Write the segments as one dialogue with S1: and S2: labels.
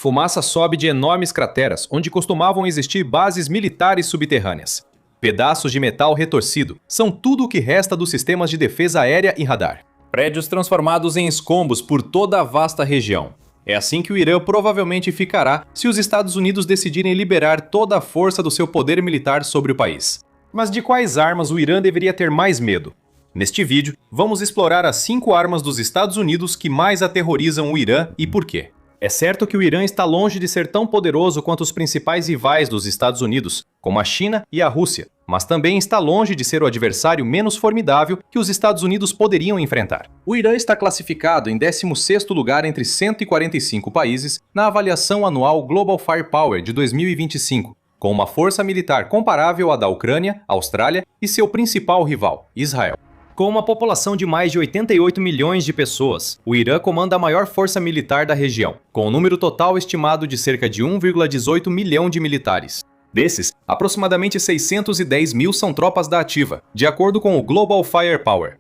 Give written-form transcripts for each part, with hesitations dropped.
S1: Fumaça sobe de enormes crateras, onde costumavam existir bases militares subterrâneas. Pedaços de metal retorcido são tudo o que resta dos sistemas de defesa aérea e radar. Prédios transformados em escombros por toda a vasta região. É assim que o Irã provavelmente ficará se os Estados Unidos decidirem liberar toda a força do seu poder militar sobre o país. Mas de quais armas o Irã deveria ter mais medo? Neste vídeo, vamos explorar as 5 armas dos Estados Unidos que mais aterrorizam o Irã e por quê. É certo que o Irã está longe de ser tão poderoso quanto os principais rivais dos Estados Unidos, como a China e a Rússia, mas também está longe de ser o adversário menos formidável que os Estados Unidos poderiam enfrentar. O Irã está classificado em 16º lugar entre 145 países na avaliação anual Global Firepower de 2025, com uma força militar comparável à da Ucrânia, Austrália e seu principal rival, Israel. Com uma população de mais de 88 milhões de pessoas, o Irã comanda a maior força militar da região, com um número total estimado de cerca de 1,18 milhão de militares. Desses, aproximadamente 610 mil são tropas da ativa, de acordo com o Global Firepower.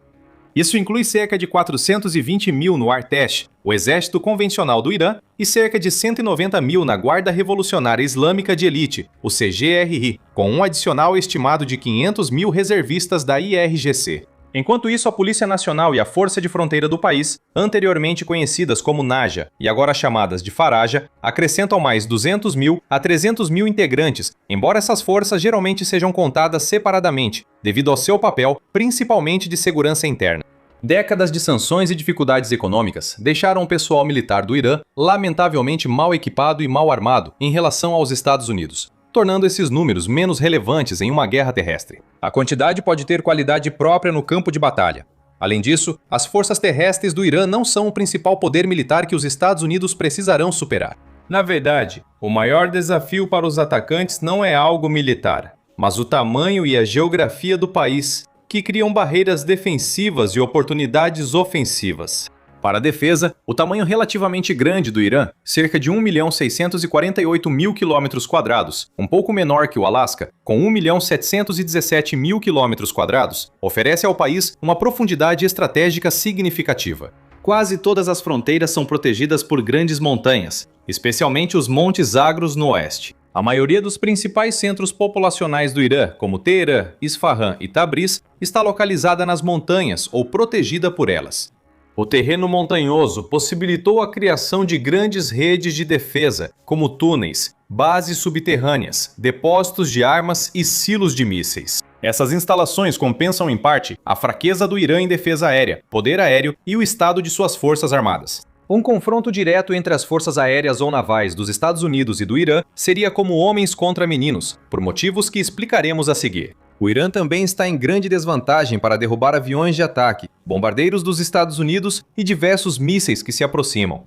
S1: Isso inclui cerca de 420 mil no Artesh, o exército convencional do Irã, e cerca de 190 mil na Guarda Revolucionária Islâmica de Elite, o CGRI, com um adicional estimado de 500 mil reservistas da IRGC. Enquanto isso, a Polícia Nacional e a Força de Fronteira do país, anteriormente conhecidas como Naja e agora chamadas de Faraja, acrescentam mais 200 mil a 300 mil integrantes, embora essas forças geralmente sejam contadas separadamente, devido ao seu papel, principalmente de segurança interna. Décadas de sanções e dificuldades econômicas deixaram o pessoal militar do Irã lamentavelmente mal equipado e mal armado em relação aos Estados Unidos, tornando esses números menos relevantes em uma guerra terrestre. A quantidade pode ter qualidade própria no campo de batalha. Além disso, as forças terrestres do Irã não são o principal poder militar que os Estados Unidos precisarão superar. Na verdade, o maior desafio para os atacantes não é algo militar, mas o tamanho e a geografia do país, que criam barreiras defensivas e oportunidades ofensivas. Para a defesa, o tamanho relativamente grande do Irã, cerca de 1.648.000 km², um pouco menor que o Alasca, com 1.717.000 km², oferece ao país uma profundidade estratégica significativa. Quase todas as fronteiras são protegidas por grandes montanhas, especialmente os Montes Zagros no oeste. A maioria dos principais centros populacionais do Irã, como Teherã, Isfahan e Tabriz, está localizada nas montanhas ou protegida por elas. O terreno montanhoso possibilitou a criação de grandes redes de defesa, como túneis, bases subterrâneas, depósitos de armas e silos de mísseis. Essas instalações compensam em parte a fraqueza do Irã em defesa aérea, poder aéreo e o estado de suas forças armadas. Um confronto direto entre as forças aéreas ou navais dos Estados Unidos e do Irã seria como homens contra meninos, por motivos que explicaremos a seguir. O Irã também está em grande desvantagem para derrubar aviões de ataque, bombardeiros dos Estados Unidos e diversos mísseis que se aproximam.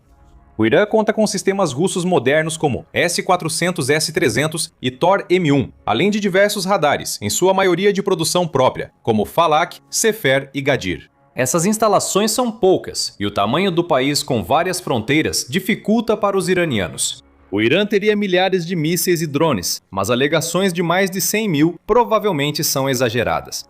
S1: O Irã conta com sistemas russos modernos como S-400, S-300 e Tor-M1, além de diversos radares, em sua maioria de produção própria, como Falak, Sefer e Gadir. Essas instalações são poucas, e o tamanho do país com várias fronteiras dificulta para os iranianos. O Irã teria milhares de mísseis e drones, mas alegações de mais de 100 mil provavelmente são exageradas.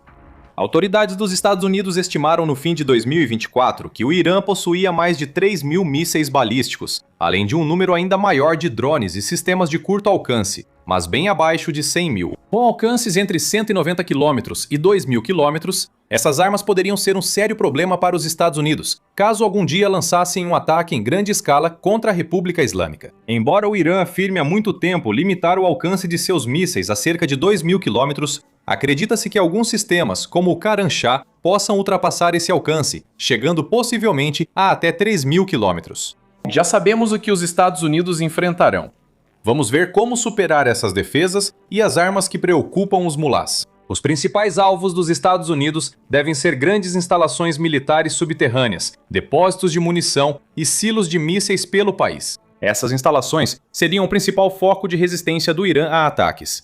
S1: Autoridades dos Estados Unidos estimaram no fim de 2024 que o Irã possuía mais de 3 mil mísseis balísticos, além de um número ainda maior de drones e sistemas de curto alcance, mas bem abaixo de 100 mil. Com alcances entre 190 km e 2.000 km, essas armas poderiam ser um sério problema para os Estados Unidos, caso algum dia lançassem um ataque em grande escala contra a República Islâmica. Embora o Irã afirme há muito tempo limitar o alcance de seus mísseis a cerca de 2.000 km, acredita-se que alguns sistemas, como o Karan Shah, possam ultrapassar esse alcance, chegando possivelmente a até 3.000 km. Já sabemos o que os Estados Unidos enfrentarão. Vamos ver como superar essas defesas e as armas que preocupam os mulás. Os principais alvos dos Estados Unidos devem ser grandes instalações militares subterrâneas, depósitos de munição e silos de mísseis pelo país. Essas instalações seriam o principal foco de resistência do Irã a ataques.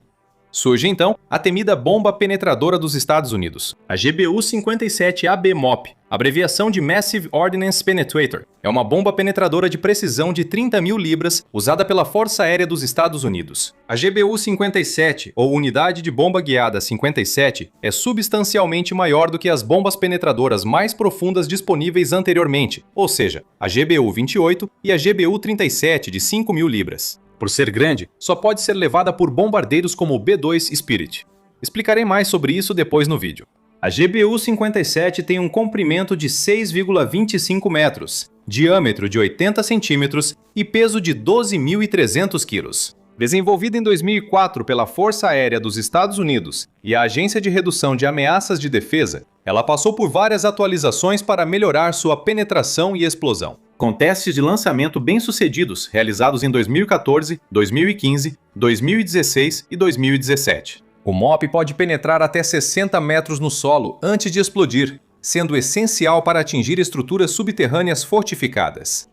S1: Surge então a temida bomba penetradora dos Estados Unidos, a GBU-57 ABMOP, abreviação de Massive Ordnance Penetrator. É uma bomba penetradora de precisão de 30.000 libras usada pela Força Aérea dos Estados Unidos. A GBU-57, ou Unidade de Bomba Guiada 57, é substancialmente maior do que as bombas penetradoras mais profundas disponíveis anteriormente, ou seja, a GBU-28 e a GBU-37 de 5.000 libras. Por ser grande, só pode ser levada por bombardeiros como o B-2 Spirit. Explicarei mais sobre isso depois no vídeo. A GBU-57 tem um comprimento de 6,25 metros, diâmetro de 80 centímetros e peso de 12.300 quilos. Desenvolvida em 2004 pela Força Aérea dos Estados Unidos e a Agência de Redução de Ameaças de Defesa, ela passou por várias atualizações para melhorar sua penetração e explosão. Com testes de lançamento bem-sucedidos realizados em 2014, 2015, 2016 e 2017. O MOP pode penetrar até 60 metros no solo antes de explodir, sendo essencial para atingir estruturas subterrâneas fortificadas.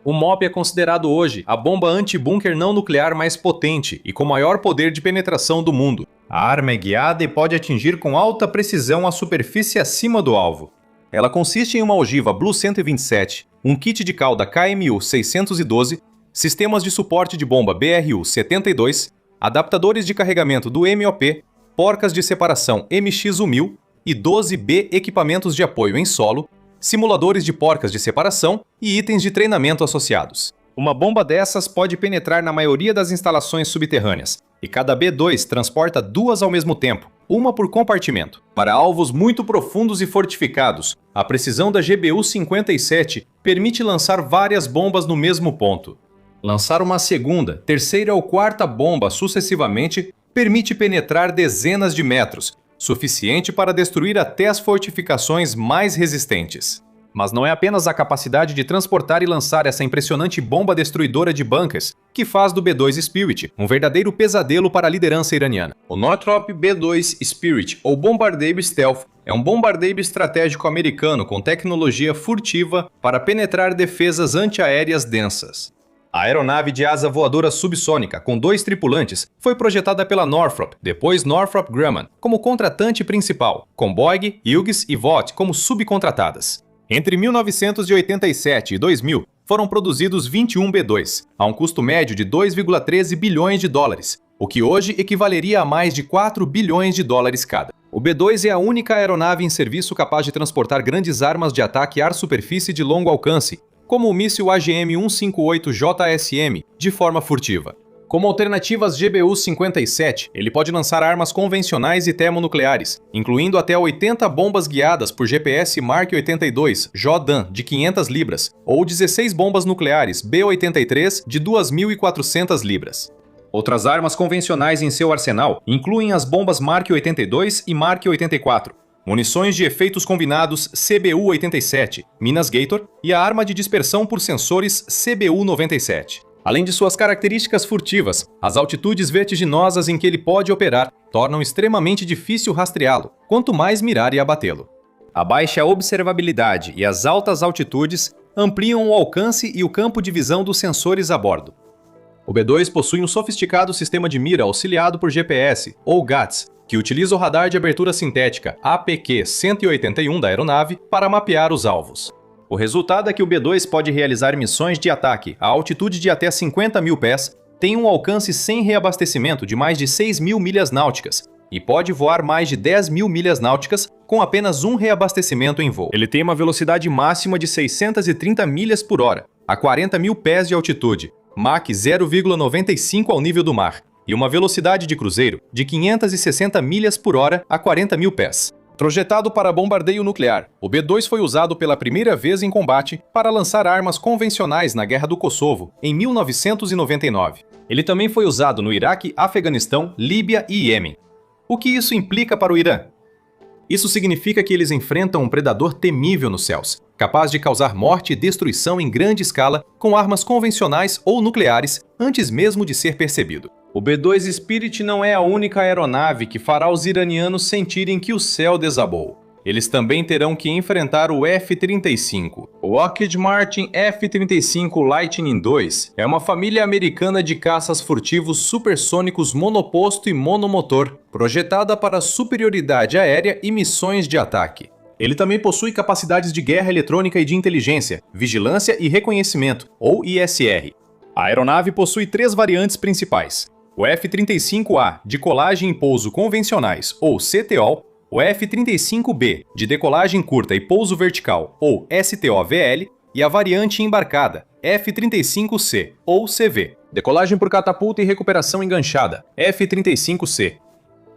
S1: O MOP é considerado hoje a bomba anti-bunker não nuclear mais potente e com maior poder de penetração do mundo. A arma é guiada e pode atingir com alta precisão a superfície acima do alvo. Ela consiste em uma ogiva Blue 127, um kit de cauda KMU 612, sistemas de suporte de bomba BRU 72, adaptadores de carregamento do MOP, porcas de separação MX-1000 e 12B equipamentos de apoio em solo, simuladores de porcas de separação e itens de treinamento associados. Uma bomba dessas pode penetrar na maioria das instalações subterrâneas, e cada B-2 transporta duas ao mesmo tempo, uma por compartimento. Para alvos muito profundos e fortificados, a precisão da GBU-57 permite lançar várias bombas no mesmo ponto. Lançar uma segunda, terceira ou quarta bomba sucessivamente permite penetrar dezenas de metros, suficiente para destruir até as fortificações mais resistentes. Mas não é apenas a capacidade de transportar e lançar essa impressionante bomba destruidora de bunkers que faz do B-2 Spirit um verdadeiro pesadelo para a liderança iraniana. O Northrop B-2 Spirit, ou bombardeiro stealth, é um bombardeiro estratégico americano com tecnologia furtiva para penetrar defesas antiaéreas densas. A aeronave de asa voadora subsônica, com 2 tripulantes, foi projetada pela Northrop, depois Northrop Grumman, como contratante principal, com Boeing, Hughes e Vought como subcontratadas. Entre 1987 e 2000, foram produzidos 21 B-2, a um custo médio de 2,13 bilhões de dólares, o que hoje equivaleria a mais de 4 bilhões de dólares cada. O B-2 é a única aeronave em serviço capaz de transportar grandes armas de ataque ar-superfície de longo alcance, como o míssil AGM-158JSM, de forma furtiva. Como alternativa às GBU-57, ele pode lançar armas convencionais e termonucleares, incluindo até 80 bombas guiadas por GPS Mark 82 JDAM de 500 libras, ou 16 bombas nucleares B-83 de 2.400 libras. Outras armas convencionais em seu arsenal incluem as bombas Mark 82 e Mark 84, munições de efeitos combinados CBU-87, Minas Gator e a arma de dispersão por sensores CBU-97. Além de suas características furtivas, as altitudes vertiginosas em que ele pode operar tornam extremamente difícil rastreá-lo, quanto mais mirar e abatê-lo. A baixa observabilidade e as altas altitudes ampliam o alcance e o campo de visão dos sensores a bordo. O B-2 possui um sofisticado sistema de mira auxiliado por GPS, ou GATS, que utiliza o radar de abertura sintética APQ-181 da aeronave para mapear os alvos. O resultado é que o B-2 pode realizar missões de ataque a altitude de até 50.000 pés, tem um alcance sem reabastecimento de mais de 6.000 milhas náuticas e pode voar mais de 10.000 milhas náuticas com apenas um reabastecimento em voo. Ele tem uma velocidade máxima de 630 milhas por hora, a 40.000 pés de altitude, Mach 0,95 ao nível do mar, e uma velocidade de cruzeiro de 560 milhas por hora a 40.000 pés. Projetado para bombardeio nuclear, o B-2 foi usado pela primeira vez em combate para lançar armas convencionais na Guerra do Kosovo, em 1999. Ele também foi usado no Iraque, Afeganistão, Líbia e Iêmen. O que isso implica para o Irã? Isso significa que eles enfrentam um predador temível nos céus, capaz de causar morte e destruição em grande escala com armas convencionais ou nucleares antes mesmo de ser percebido. O B-2 Spirit não é a única aeronave que fará os iranianos sentirem que o céu desabou. eles também terão que enfrentar o F-35. O Lockheed Martin F-35 Lightning II é uma família americana de caças furtivos supersônicos monoposto e monomotor, projetada para superioridade aérea e missões de ataque. Ele também possui capacidades de guerra eletrônica e de inteligência, vigilância e reconhecimento, ou ISR. A aeronave possui 3 variantes principais: o F-35A, de colagem e pouso convencionais, ou CTOL, o F-35B, de decolagem curta e pouso vertical, ou STOVL, e a variante embarcada, F-35C, ou CV, decolagem por catapulta e recuperação enganchada, F-35C.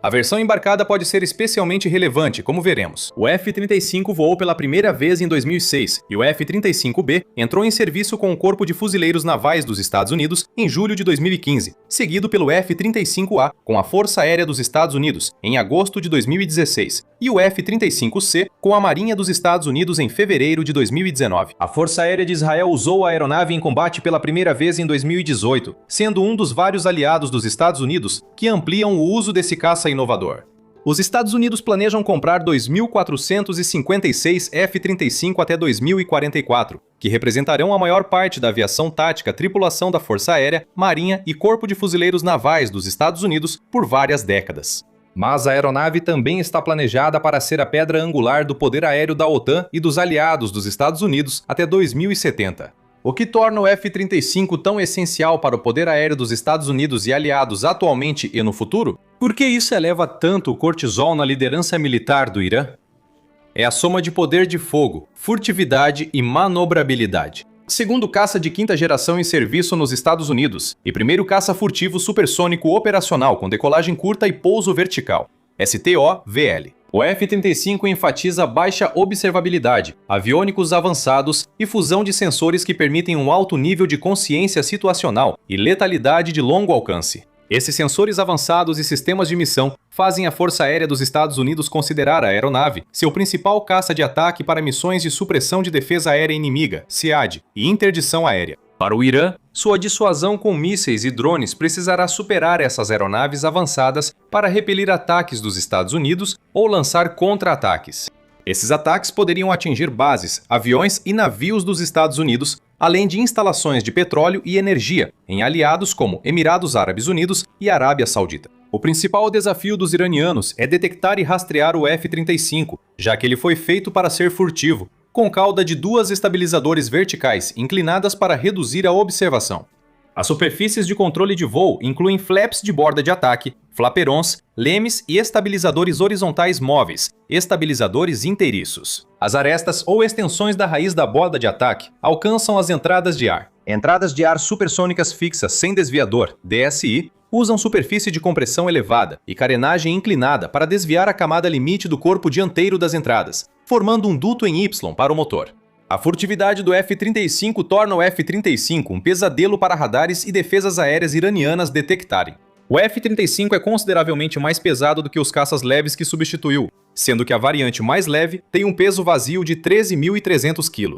S1: A versão embarcada pode ser especialmente relevante, como veremos. O F-35 voou pela primeira vez em 2006 e o F-35B entrou em serviço com o Corpo de Fuzileiros Navais dos Estados Unidos em julho de 2015, seguido pelo F-35A com a Força Aérea dos Estados Unidos em agosto de 2016 e o F-35C com a Marinha dos Estados Unidos em fevereiro de 2019. A Força Aérea de Israel usou a aeronave em combate pela primeira vez em 2018, sendo um dos vários aliados dos Estados Unidos que ampliam o uso desse caça inovador. Os Estados Unidos planejam comprar 2.456 F-35 até 2044, que representarão a maior parte da aviação tática, tripulação da Força Aérea, Marinha e Corpo de Fuzileiros Navais dos Estados Unidos por várias décadas. Mas a aeronave também está planejada para ser a pedra angular do poder aéreo da OTAN e dos aliados dos Estados Unidos até 2070. O que torna o F-35 tão essencial para o poder aéreo dos Estados Unidos e aliados atualmente e no futuro? Por que isso eleva tanto o cortisol na liderança militar do Irã? É a soma de poder de fogo, furtividade e manobrabilidade. Segundo caça de quinta geração em serviço nos Estados Unidos e primeiro caça furtivo supersônico operacional com decolagem curta e pouso vertical, STOVL. O F-35 enfatiza baixa observabilidade, aviônicos avançados e fusão de sensores que permitem um alto nível de consciência situacional e letalidade de longo alcance. Esses sensores avançados e sistemas de missão fazem a Força Aérea dos Estados Unidos considerar a aeronave seu principal caça de ataque para missões de supressão de defesa aérea inimiga, SEAD, e interdição aérea. Para o Irã, sua dissuasão com mísseis e drones precisará superar essas aeronaves avançadas para repelir ataques dos Estados Unidos ou lançar contra-ataques. Esses ataques poderiam atingir bases, aviões e navios dos Estados Unidos, além de instalações de petróleo e energia em aliados como Emirados Árabes Unidos e Arábia Saudita. O principal desafio dos iranianos é detectar e rastrear o F-35, já que ele foi feito para ser furtivo, com cauda de 2 estabilizadores verticais inclinadas para reduzir a observação. As superfícies de controle de voo incluem flaps de borda de ataque, flaperons, lemes e estabilizadores horizontais móveis, estabilizadores inteiriços. As arestas ou extensões da raiz da borda de ataque alcançam as entradas de ar. Entradas de ar supersônicas fixas sem desviador, DSI, usam superfície de compressão elevada e carenagem inclinada para desviar a camada limite do corpo dianteiro das entradas, formando um duto em Y para o motor. A furtividade do F-35 torna o F-35 um pesadelo para radares e defesas aéreas iranianas detectarem. O F-35 é consideravelmente mais pesado do que os caças leves que substituiu, sendo que a variante mais leve tem um peso vazio de 13.300 kg.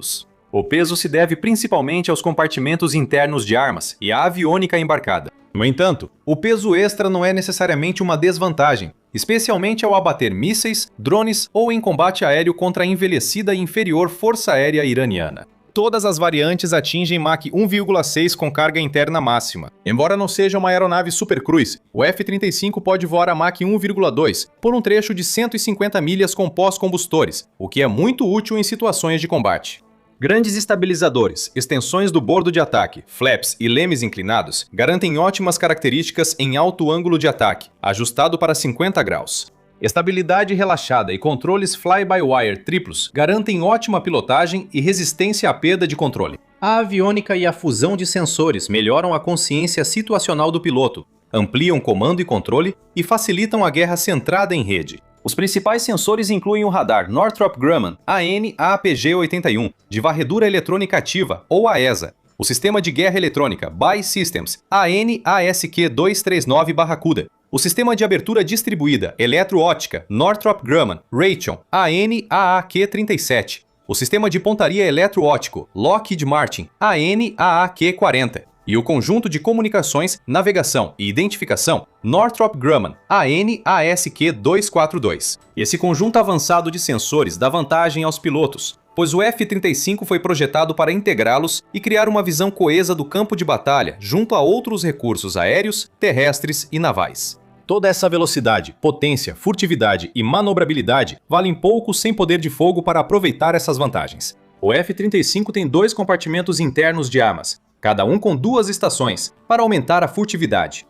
S1: O peso se deve principalmente aos compartimentos internos de armas e à aviônica embarcada. No entanto, o peso extra não é necessariamente uma desvantagem, especialmente ao abater mísseis, drones ou em combate aéreo contra a envelhecida e inferior Força Aérea iraniana. Todas as variantes atingem Mach 1,6 com carga interna máxima. Embora não seja uma aeronave supercruise, o F-35 pode voar a Mach 1,2 por um trecho de 150 milhas com pós-combustores, o que é muito útil em situações de combate. Grandes estabilizadores, extensões do bordo de ataque, flaps e lemes inclinados garantem ótimas características em alto ângulo de ataque, ajustado para 50 graus. Estabilidade relaxada e controles fly-by-wire triplos garantem ótima pilotagem e resistência à perda de controle. A aviônica e a fusão de sensores melhoram a consciência situacional do piloto, ampliam comando e controle e facilitam a guerra centrada em rede. Os principais sensores incluem o radar Northrop Grumman AN/APG-81, de varredura eletrônica ativa, ou AESA, o sistema de guerra eletrônica BAE Systems AN/ASQ-239 Barracuda, o sistema de abertura distribuída eletroóptica Northrop Grumman Raytheon AN/AAQ-37, o sistema de pontaria eletroóptico Lockheed Martin AN/AAQ-40, e o conjunto de comunicações, navegação e identificação Northrop Grumman AN/ASQ-242. Esse conjunto avançado de sensores dá vantagem aos pilotos, pois o F-35 foi projetado para integrá-los e criar uma visão coesa do campo de batalha junto a outros recursos aéreos, terrestres e navais. Toda essa velocidade, potência, furtividade e manobrabilidade valem pouco sem poder de fogo para aproveitar essas vantagens. O F-35 tem 2 compartimentos internos de armas, cada um com 2 estações, para aumentar a furtividade.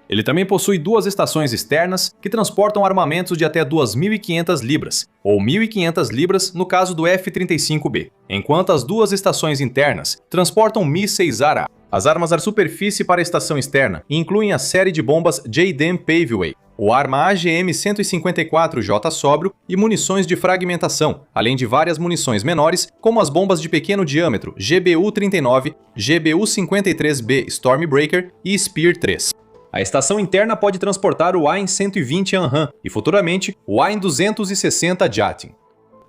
S1: Ele também possui 2 estações externas que transportam armamentos de até 2.500 libras, ou 1.500 libras no caso do F-35B, enquanto as 2 estações internas transportam mísseis ARA. As armas à superfície para a estação externa incluem a série de bombas JDAM Paveway, o arma AGM-154J sóbrio e munições de fragmentação, além de várias munições menores, como as bombas de pequeno diâmetro GBU-39, GBU-53B Stormbreaker e Spear-3. A estação interna pode transportar o AN-120 ANRAAM e, futuramente, o AN-260 Jatin.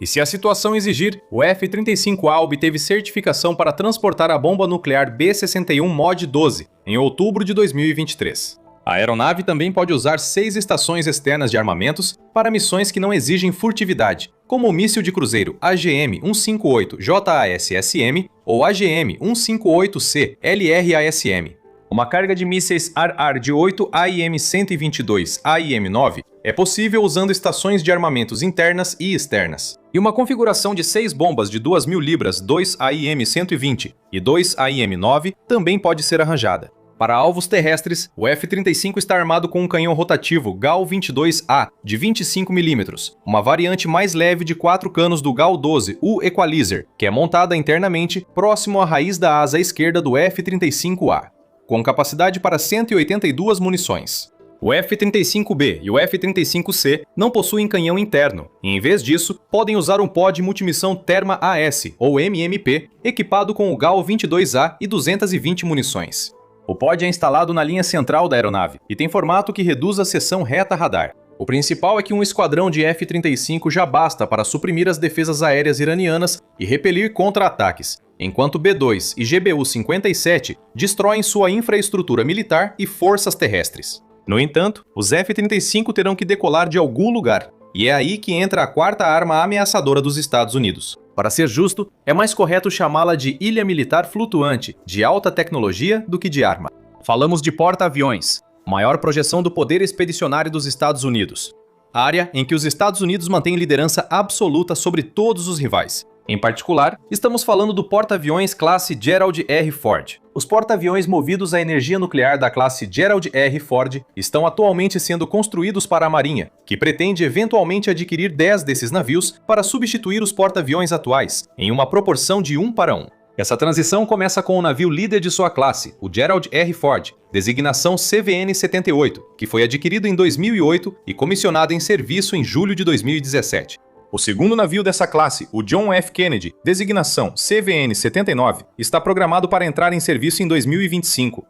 S1: E se a situação exigir, o F-35A obteve certificação para transportar a bomba nuclear B-61 Mod 12 em outubro de 2023. A aeronave também pode usar 6 estações externas de armamentos para missões que não exigem furtividade, como o míssil de cruzeiro AGM-158 JASSM ou AGM-158C LRASM. Uma carga de mísseis ARAR de 8 AIM-122 AIM-9 é possível usando estações de armamentos internas e externas. E uma configuração de 6 bombas de 2.000 libras 2 AIM-120 e 2 AIM-9 também pode ser arranjada. Para alvos terrestres, o F-35 está armado com um canhão rotativo GAU-22A de 25 mm, uma variante mais leve de 4 canos do GAU-12 U Equalizer, que é montada internamente próximo à raiz da asa esquerda do F-35A, com capacidade para 182 munições. O F-35B e o F-35C não possuem canhão interno, e em vez disso, podem usar um pod multimissão Terma-AS, ou MMP, equipado com o GAU-22A e 220 munições. O pod é instalado na linha central da aeronave e tem formato que reduz a seção reta radar. O principal é que um esquadrão de F-35 já basta para suprimir as defesas aéreas iranianas e repelir contra-ataques, enquanto B-2 e GBU-57 destroem sua infraestrutura militar e forças terrestres. No entanto, os F-35 terão que decolar de algum lugar, e é aí que entra a 4ª arma ameaçadora dos Estados Unidos. Para ser justo, é mais correto chamá-la de ilha militar flutuante, de alta tecnologia, do que de arma. Falamos de porta-aviões, maior projeção do poder expedicionário dos Estados Unidos, área em que os Estados Unidos mantêm liderança absoluta sobre todos os rivais. Em particular, estamos falando do porta-aviões classe Gerald R. Ford. Os porta-aviões movidos à energia nuclear da classe Gerald R. Ford estão atualmente sendo construídos para a Marinha, que pretende eventualmente adquirir 10 desses navios para substituir os porta-aviões atuais, em uma proporção de 1:1. Essa transição começa com o navio líder de sua classe, o Gerald R. Ford, designação CVN-78, que foi adquirido em 2008 e comissionado em serviço em julho de 2017. O segundo navio dessa classe, o John F. Kennedy, designação CVN-79, está programado para entrar em serviço em 2025.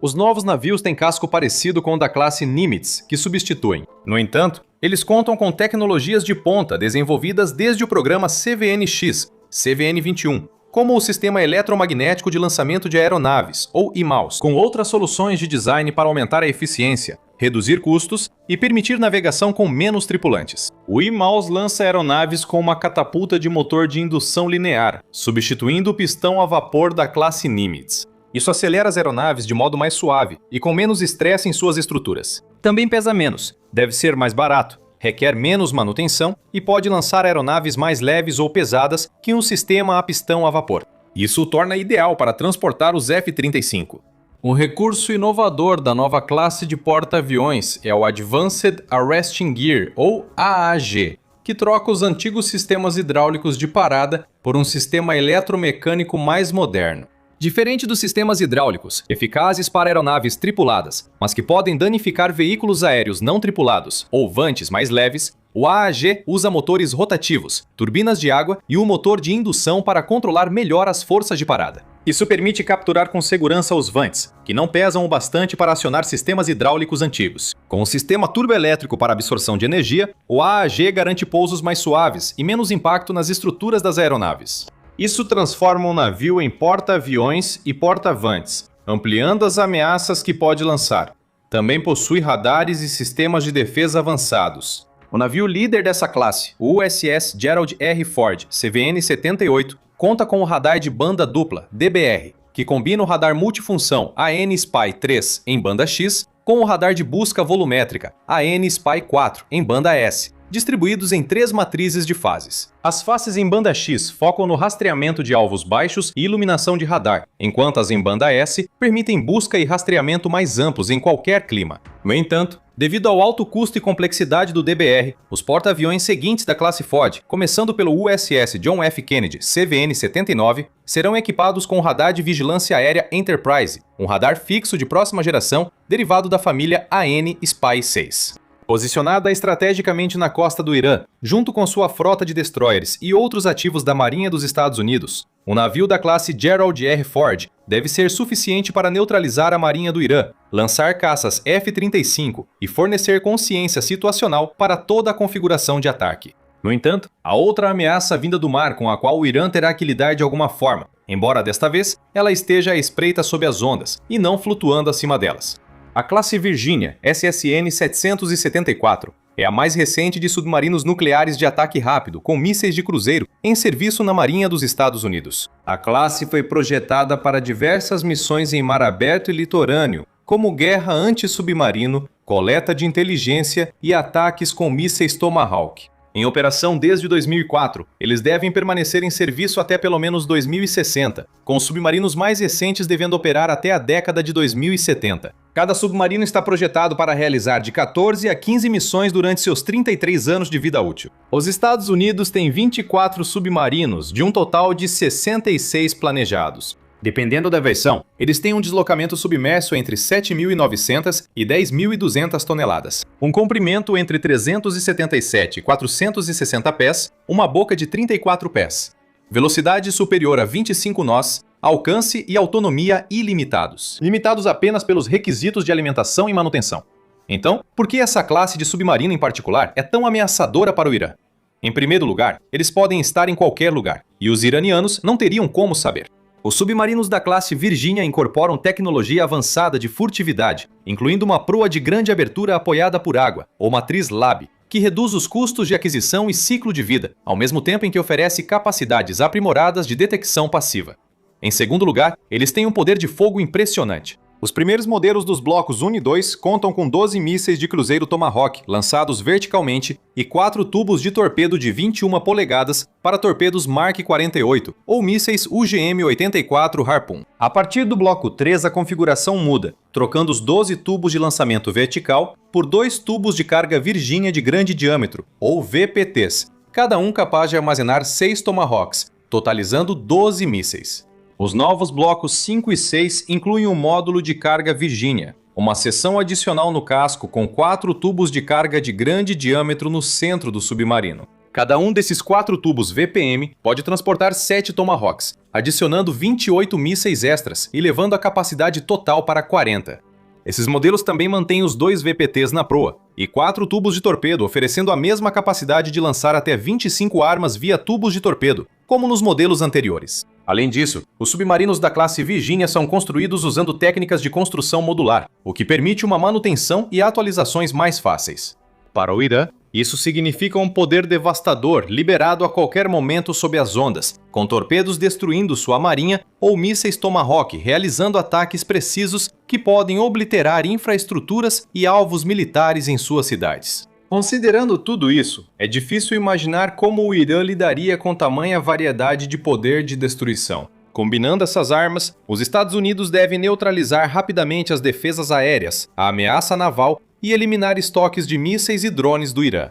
S1: Os novos navios têm casco parecido com o da classe Nimitz, que substituem. No entanto, eles contam com tecnologias de ponta desenvolvidas desde o programa CVN-X, CVN-21, como o Sistema Eletromagnético de Lançamento de Aeronaves, ou IMAUS, com outras soluções de design para aumentar a eficiência, reduzir custos e permitir navegação com menos tripulantes. O IMAUS lança aeronaves com uma catapulta de motor de indução linear, substituindo o pistão a vapor da classe Nimitz. Isso acelera as aeronaves de modo mais suave e com menos estresse em suas estruturas. Também pesa menos, deve ser mais barato, requer menos manutenção e pode lançar aeronaves mais leves ou pesadas que um sistema a pistão a vapor. Isso o torna ideal para transportar os F-35. Um recurso inovador da nova classe de porta-aviões é o Advanced Arresting Gear, ou AAG, que troca os antigos sistemas hidráulicos de parada por um sistema eletromecânico mais moderno. Diferente dos sistemas hidráulicos, eficazes para aeronaves tripuladas, mas que podem danificar veículos aéreos não tripulados ou vantes mais leves, o AAG usa motores rotativos, turbinas de água e um motor de indução para controlar melhor as forças de parada. Isso permite capturar com segurança os vantes, que não pesam o bastante para acionar sistemas hidráulicos antigos. Com o sistema turboelétrico para absorção de energia, o AAG garante pousos mais suaves e menos impacto nas estruturas das aeronaves. Isso transforma um navio em porta-aviões e porta-vantes, ampliando as ameaças que pode lançar. Também possui radares e sistemas de defesa avançados. O navio líder dessa classe, o USS Gerald R. Ford, CVN-78, conta com o radar de banda dupla, DBR, que combina o radar multifunção AN/SPY-3 em banda X com o radar de busca volumétrica AN/SPY-4 em banda S, distribuídos em 3 matrizes de fases. As faces em banda X focam no rastreamento de alvos baixos e iluminação de radar, enquanto as em banda S permitem busca e rastreamento mais amplos em qualquer clima. No entanto, devido ao alto custo e complexidade do DBR, os porta-aviões seguintes da classe Ford, começando pelo USS John F. Kennedy CVN-79, serão equipados com o radar de vigilância aérea Enterprise, um radar fixo de próxima geração derivado da família AN/SPY-6. Posicionada estrategicamente na costa do Irã, junto com sua frota de destroyers e outros ativos da Marinha dos Estados Unidos, um navio da classe Gerald R. Ford deve ser suficiente para neutralizar a Marinha do Irã, lançar caças F-35 e fornecer consciência situacional para toda a configuração de ataque. No entanto, há outra ameaça vinda do mar com a qual o Irã terá que lidar de alguma forma, embora desta vez ela esteja à espreita sob as ondas e não flutuando acima delas. A classe Virginia, SSN-774, é a mais recente de submarinos nucleares de ataque rápido com mísseis de cruzeiro em serviço na Marinha dos Estados Unidos. A classe foi projetada para diversas missões em mar aberto e litorâneo, como guerra anti-submarino, coleta de inteligência e ataques com mísseis Tomahawk. Em operação desde 2004, eles devem permanecer em serviço até pelo menos 2060, com os submarinos mais recentes devendo operar até a década de 2070. Cada submarino está projetado para realizar de 14 a 15 missões durante seus 33 anos de vida útil. Os Estados Unidos têm 24 submarinos, de um total de 66 planejados. Dependendo da versão, eles têm um deslocamento submerso entre 7.900 e 10.200 toneladas, um comprimento entre 377 e 460 pés, uma boca de 34 pés, velocidade superior a 25 nós, alcance e autonomia ilimitados, limitados apenas pelos requisitos de alimentação e manutenção. Então, por que essa classe de submarino em particular é tão ameaçadora para o Irã? Em primeiro lugar, eles podem estar em qualquer lugar, e os iranianos não teriam como saber. Os submarinos da classe Virginia incorporam tecnologia avançada de furtividade, incluindo uma proa de grande abertura apoiada por água, ou matriz LAB, que reduz os custos de aquisição e ciclo de vida, ao mesmo tempo em que oferece capacidades aprimoradas de detecção passiva. Em segundo lugar, eles têm um poder de fogo impressionante. Os primeiros modelos dos blocos 1 e 2 contam com 12 mísseis de cruzeiro Tomahawk lançados verticalmente e 4 tubos de torpedo de 21 polegadas para torpedos Mark 48 ou mísseis UGM-84 Harpoon. A partir do bloco 3 a configuração muda, trocando os 12 tubos de lançamento vertical por 2 tubos de carga Virginia de grande diâmetro, ou VPTs, cada um capaz de armazenar 6 Tomahawks, totalizando 12 mísseis. Os novos blocos 5 e 6 incluem um módulo de carga Virginia, uma seção adicional no casco com 4 tubos de carga de grande diâmetro no centro do submarino. Cada um desses 4 tubos VPM pode transportar 7 Tomahawks, adicionando 28 mísseis extras e levando a capacidade total para 40. Esses modelos também mantêm os 2 VPTs na proa e 4 tubos de torpedo, oferecendo a mesma capacidade de lançar até 25 armas via tubos de torpedo, como nos modelos anteriores. Além disso, os submarinos da classe Virginia são construídos usando técnicas de construção modular, o que permite uma manutenção e atualizações mais fáceis. Para o Irã, isso significa um poder devastador liberado a qualquer momento sob as ondas, com torpedos destruindo sua marinha ou mísseis Tomahawk realizando ataques precisos que podem obliterar infraestruturas e alvos militares em suas cidades. Considerando tudo isso, é difícil imaginar como o Irã lidaria com tamanha variedade de poder de destruição. Combinando essas armas, os Estados Unidos devem neutralizar rapidamente as defesas aéreas, a ameaça naval e eliminar estoques de mísseis e drones do Irã.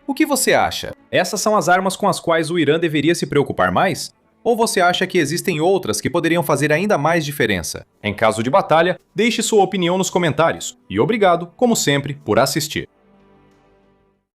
S1: O que você acha? Essas são as armas com as quais o Irã deveria se preocupar mais? Ou você acha que existem outras que poderiam fazer ainda mais diferença? Em caso de batalha, deixe sua opinião nos comentários. E obrigado, como sempre, por assistir.